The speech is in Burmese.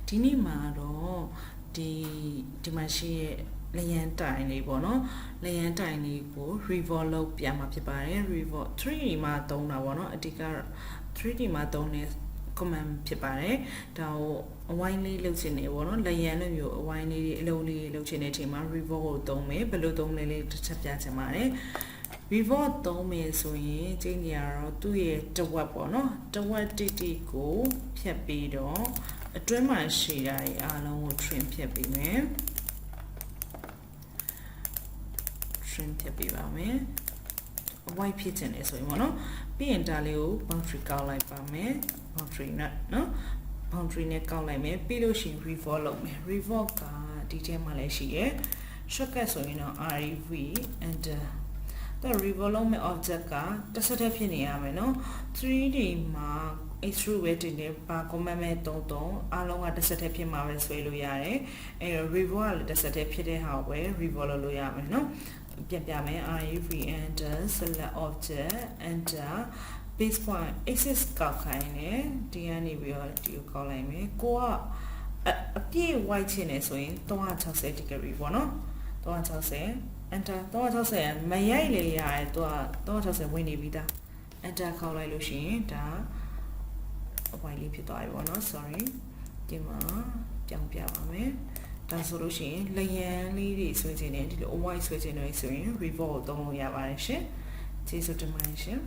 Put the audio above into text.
Dini maro di mashi layan tiny bono layan tiny go revolve piama pipare revolve 3D ma dona bono adika 3D ma dona command pipare dao wine looks in a bono layan you wine lowly looks in a team revolve dome below dome late chapter revolve dome so ye junior 2 year to what bono to what did he go piapidoအတွင်းမှာရှိတာကြီးအားလုံးကို trim ဖြတ်ပေးမယ် trim ဖြတ်ပေးပါမယ် white ဖြစ်နေဆိုရင်ပေါ့နော်ပြီးရင်ဒါလေးကို boundary ကောက်လိုက်ပါမယ် boundary နဲ့နော် boundary နဲ့ကောက်လိုက်မယ်ပြီးလို့ရှိရင် revolve လုပ်မယ် revolve ကဒီထဲမှာလည်းရှိရယ် shortcut ဆိုရင်တော့ rev and the revolve မဲ့ object ကတစ်ဆက်တည်းဖြစ်နေရမယ်နော် 3D မှာ extrude ပဲတင်နေပါ command မဲ့33အားလုံးကတစ်ဆက်တည်းဖြစ်မှာပဲဆွဲလို့ရတယ်အဲတော့ revolve ကလည်းတစ်ဆက်တည်းဖြစ်တဲ့ဟာကိုပဲ revolve လုပ်လို့ရမယ်နော်ပြန်ပြမယ် rev enter select object enter base point axis ကောက်ခိုင်းတယ်ဒီကနေပြီးတော့ဒီကိုကောက်လိုက်မယ်ကိုကအပြည့် white ချင်နေဆိုရင်360 degree ပေါ့နော်360 enter 360မရိုက်လေရတယ်သူက360ဝင်နေပြီးသား enter ခေါက်လိုက်လို့ရှိရင်ဒါအပိုင်းလေးဖြစ်သွားပြီပေါ့နော် sorry ဒီမှာကြောင်ပြပါမယ်ဒါဆိုလို့ရှိရင်လျံလေးတွေဆွဲခြင်းနဲ့ဒီလို white ဆွဲခြင်းတွေဆိုရင် revolve သုံးလို့ရပါတယ်ရှင်ကျေးဇူးတင်ပါတယ်ရှင်